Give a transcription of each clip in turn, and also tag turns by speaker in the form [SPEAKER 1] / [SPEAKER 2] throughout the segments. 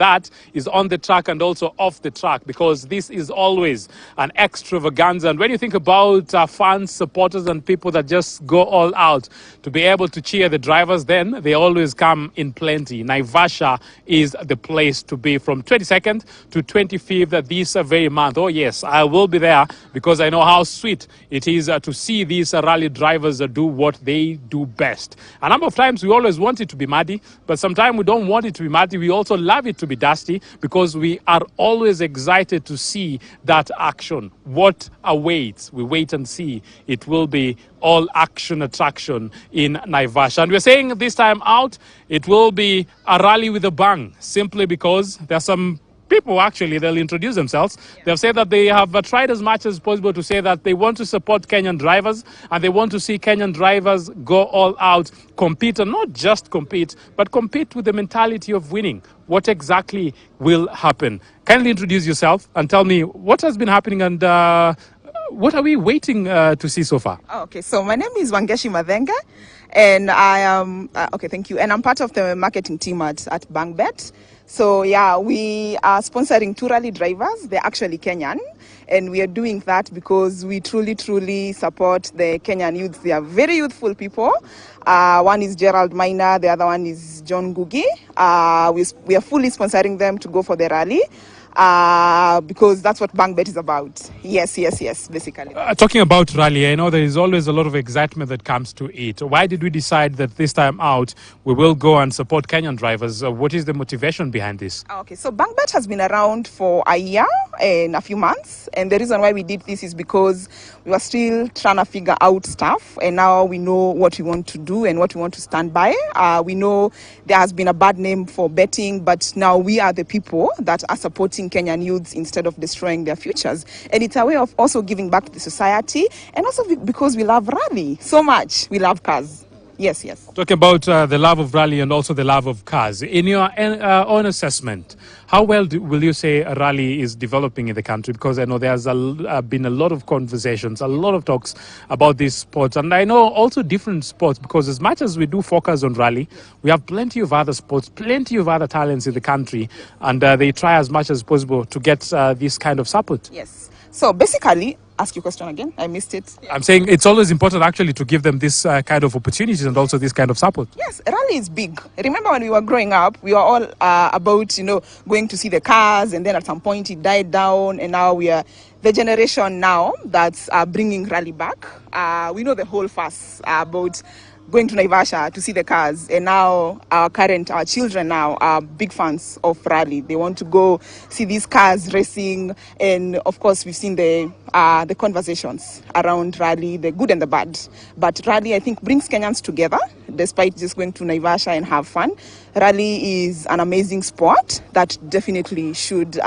[SPEAKER 1] That is on the track and also off the track, because this is always an extravaganza. And when you think about fans, supporters, and people that just go all out to be able to cheer the drivers, then they always come in plenty. Naivasha is the place to be from 22nd to 25th this very month. Oh, yes, I will be there because I know how sweet it is to see these rally drivers do what they do best. A number of times we always want it to be muddy, but sometimes we don't want it to be muddy. We also love it to be dusty because we are always excited to see that action. What awaits? We wait and see. It will be all action attraction in Naivasha. And we're saying this time out, it will be a rally with a bang, simply because there's some people, actually, they'll introduce themselves. They've said that they have tried as much as possible to say that they want to support Kenyan drivers and they want to see Kenyan drivers go all out, compete, and not just compete, but compete with the mentality of winning. What exactly will happen? Kindly introduce yourself and tell me what has been happening and what are we waiting to see so far?
[SPEAKER 2] Okay, so my name is Wangeshi Madhenga, and I am, thank you. And I'm part of the marketing team at BankBet. So yeah, we are sponsoring 2 rally drivers. They're actually Kenyan. And we are doing that because we truly support the Kenyan youth. They are very youthful people. One is Gerald Maina, the other one is John Gugi. We are fully sponsoring them to go for the rally. Because that's what BankBet is about. Yes, basically.
[SPEAKER 1] Talking about rally, I know there is always a lot of excitement that comes to it. Why did we decide that this time out we will go and support Kenyan drivers? What is the motivation behind this?
[SPEAKER 2] Okay, so BankBet has been around for a year and a few months. And the reason why we did this is because we were still trying to figure out stuff. And now we know what we want to do and what we want to stand by. We know there has been a bad name for betting, but now we are the people that are supporting Kenyan youths instead of destroying their futures. And it's a way of also giving back to the society, and also because we love rally so much. We love cars. Yes.
[SPEAKER 1] Talking about the love of rally and also the love of cars. In your own assessment, how well will you say a rally is developing in the country? Because I know there's been a lot of conversations, a lot of talks about these sports. And I know also different sports, because as much as we do focus on rally, we have plenty of other sports, plenty of other talents in the country. And they try as much as possible to get this kind of support.
[SPEAKER 2] Yes. So basically, ask your question again. I missed it.
[SPEAKER 1] I'm saying it's always important actually to give them this kind of opportunities and also this kind of support.
[SPEAKER 2] Yes, rally is big. Remember when we were growing up, we were all about, going to see the cars, and then at some point it died down, and now we are the generation now that's bringing rally back. We know the whole fuss about going to Naivasha to see the cars, and now our children now are big fans of rally. They want to go see these cars racing, and of course we've seen the conversations around rally, the good and the bad. But rally, I think, brings Kenyans together, despite just going to Naivasha and have fun. Rally is an amazing sport that definitely should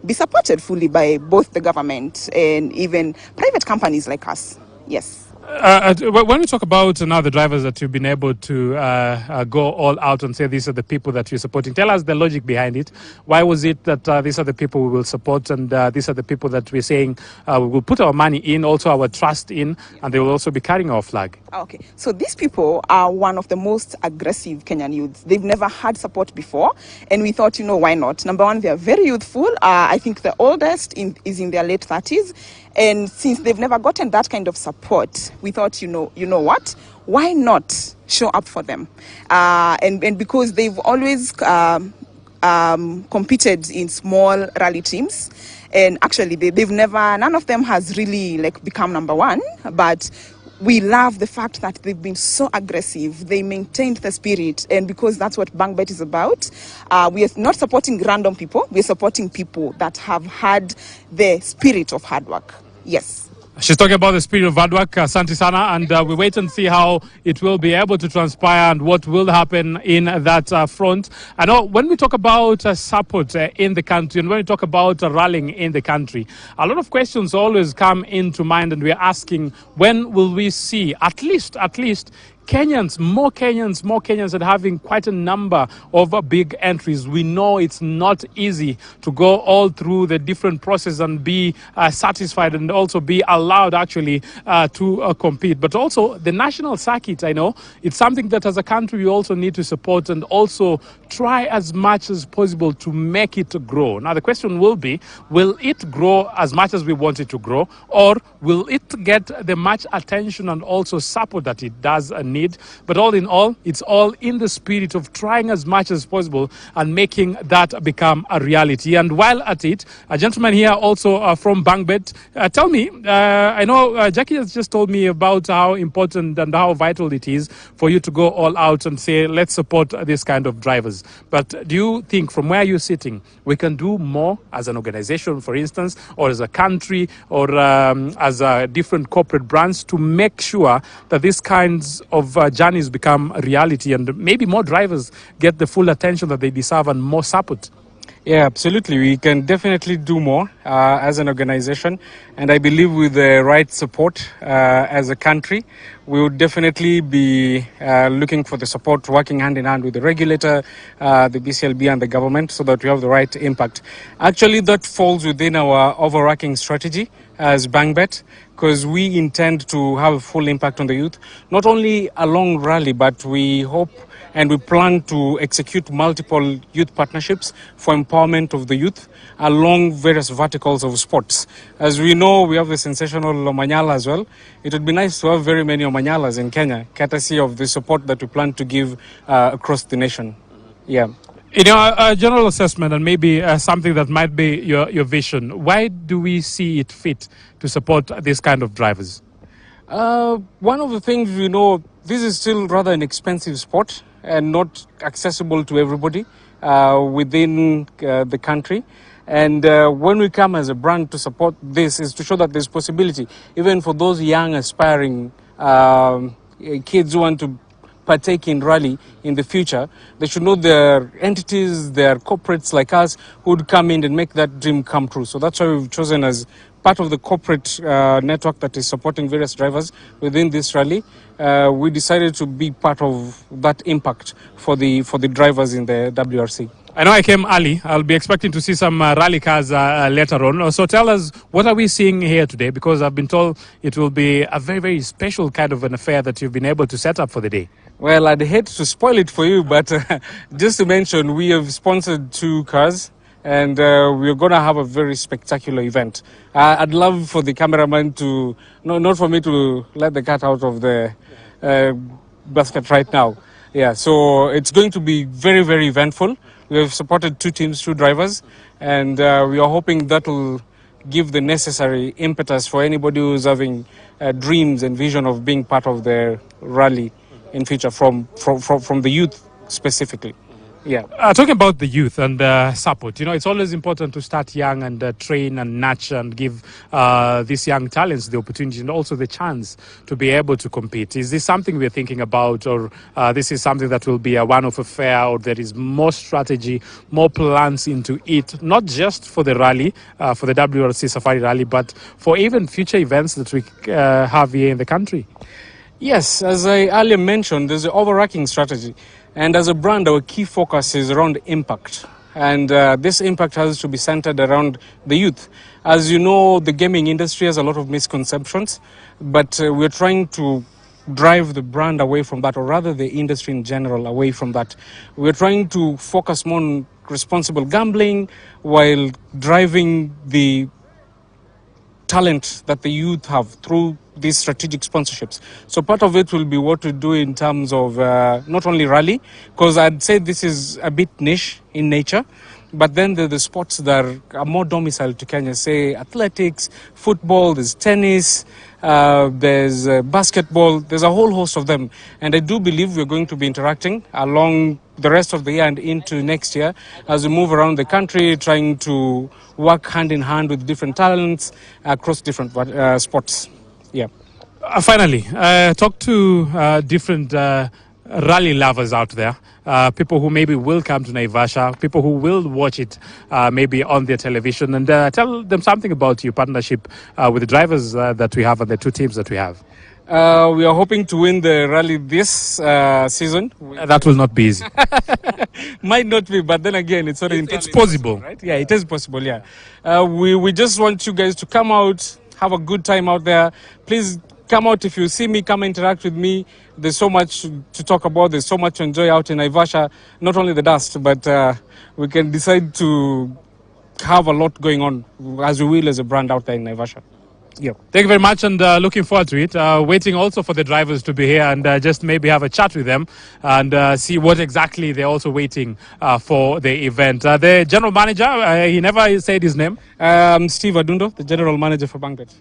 [SPEAKER 2] be supported fully by both the government and even private companies like us. Yes.
[SPEAKER 1] When we talk about now the drivers that you've been able to go all out and say these are the people that you're supporting, tell us the logic behind it. Why was it that these are the people we will support, and these are the people that we're saying we will put our money in, also our trust in, and they will also be carrying our flag?
[SPEAKER 2] Okay, so these people are one of the most aggressive Kenyan youths. They've never had support before, and we thought, why not? Number one, they are very youthful. I think the oldest is in their late 30s. And since they've never gotten that kind of support, we thought, you know what? Why not show up for them? And because they've always competed in small rally teams, and actually none of them has really become number one, but we love the fact that they've been so aggressive. They maintained the spirit, and because that's what BankBet is about, we are not supporting random people. We are supporting people that have had the spirit of hard work. Yes.
[SPEAKER 1] She's talking about the spirit of hard work, Asante Sana, and we wait and see how it will be able to transpire and what will happen in that front. I know when we talk about support in the country, and when we talk about rallying in the country, a lot of questions always come into mind, and we're asking, when will we see at least more Kenyans, and having quite a number of big entries. We know it's not easy to go all through the different process and be satisfied and also be allowed actually to compete. But also the national circuit, I know, it's something that as a country we also need to support and also try as much as possible to make it grow. Now the question will be, will it grow as much as we want it to grow, or will it get the much attention and also support that it does need? But all in all, it's all in the spirit of trying as much as possible and making that become a reality. And while at it, a gentleman here also from Bangbet, tell me, I know Jackie has just told me about how important and how vital it is for you to go all out and say, let's support this kind of drivers. But do you think from where you're sitting, we can do more as an organization, for instance, or as a country, or as different corporate brands to make sure that these kinds of journeys become a reality and maybe more drivers get the full attention that they deserve and more support?
[SPEAKER 3] Yeah, absolutely. We can definitely do more as an organization. And I believe with the right support as a country, we would definitely be looking for the support, working hand in hand with the regulator, the BCLB and the government so that we have the right impact. Actually, that falls within our overarching strategy as Bangbet, because we intend to have a full impact on the youth, not only along rally, but we hope and we plan to execute multiple youth partnerships for empowerment of the youth along various verticals of sports. As we know, we have the sensational Omanyala as well. It would be nice to have very many Omanyalas in Kenya, courtesy of the support that we plan to give across the nation. Yeah.
[SPEAKER 1] In your general assessment, and maybe something that might be your vision, why do we see it fit to support this kind of drivers?
[SPEAKER 3] One of the things we know, this is still rather an expensive sport and not accessible to everybody within the country. And when we come as a brand to support this, is to show that there's possibility, even for those young aspiring kids who want to partake in rally in the future. They should know their entities, their corporates like us who would come in and make that dream come true. So that's why we've chosen as part of the corporate network that is supporting various drivers within this rally. We decided to be part of that impact for the drivers in the WRC.
[SPEAKER 1] I know I came early. I'll be expecting to see some rally cars later on. So tell us, what are we seeing here today? Because I've been told it will be a very, very special kind of an affair that you've been able to set up for the day.
[SPEAKER 3] Well, I'd hate to spoil it for you, but just to mention, we have sponsored 2 cars. And we're going to have a very spectacular event. I'd love for the cameraman to, not for me to let the cat out of the basket right now. Yeah, so it's going to be very, very eventful. We have supported 2 teams, 2 drivers, and we are hoping that will give the necessary impetus for anybody who's having dreams and vision of being part of the rally in future from the youth specifically. Yeah.
[SPEAKER 1] Talking about the youth and support, it's always important to start young and train and nurture and give these young talents the opportunity and also the chance to be able to compete. Is this something we're thinking about, or this is something that will be a one-off affair, or there is more strategy, more plans into it, not just for the rally, for the WRC Safari Rally, but for even future events that we have here in the country?
[SPEAKER 3] Yes, as I earlier mentioned, there's an overarching strategy. And as a brand, our key focus is around impact. And this impact has to be centered around the youth. As you know, the gaming industry has a lot of misconceptions, but we're trying to drive the brand away from that, or rather the industry in general away from that. We're trying to focus more on responsible gambling while driving the talent that the youth have through these strategic sponsorships. So part of it will be what we do in terms of not only rally, because I'd say this is a bit niche in nature, but then the sports that are more domiciled to Kenya, say athletics, football, there's tennis, there's basketball, there's a whole host of them. And I do believe we're going to be interacting along the rest of the year and into next year as we move around the country, trying to work hand in hand with different talents across different sports. Yeah.
[SPEAKER 1] Finally, talk to different rally lovers out there, people who maybe will come to Naivasha, people who will watch it maybe on their television, and tell them something about your partnership with the drivers that we have and the 2 teams that we have.
[SPEAKER 3] We are hoping to win the rally this season.
[SPEAKER 1] That will not be easy.
[SPEAKER 3] Might not be, but then again, it's already
[SPEAKER 1] It's
[SPEAKER 3] entirely
[SPEAKER 1] possible.
[SPEAKER 3] impossible, right? Yeah, it is possible. Yeah, we just want you guys to come out, have a good time out there. Please come out. If you see me, come interact with me. There's so much to talk about. There's so much to enjoy out in Naivasha. Not only the dust, but we can decide to have a lot going on as we will as a brand out there in Naivasha. Yeah.
[SPEAKER 1] Thank you very much, and looking forward to it. Waiting also for the drivers to be here and just maybe have a chat with them and see what exactly they're also waiting for the event. The general manager, he never said his name.
[SPEAKER 3] Steve Adundo, the general manager for Bangbet.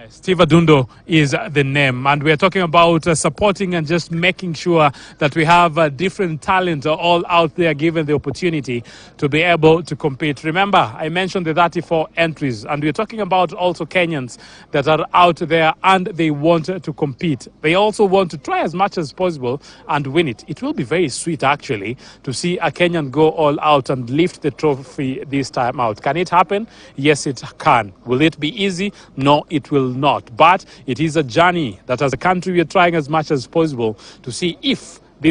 [SPEAKER 1] Steve Adundo is the name, and we're talking about supporting and just making sure that we have different talent all out there given the opportunity to be able to compete. Remember, I mentioned the 34 entries, and we're talking about also Kenyans that are out there and they want to compete. They also want to try as much as possible and win it. It will be very sweet, actually, to see a Kenyan go all out and lift the trophy this time out. Can it happen? Yes, it can. Will it be easy? No, it will not. But it is a journey that as a country we are trying as much as possible to see if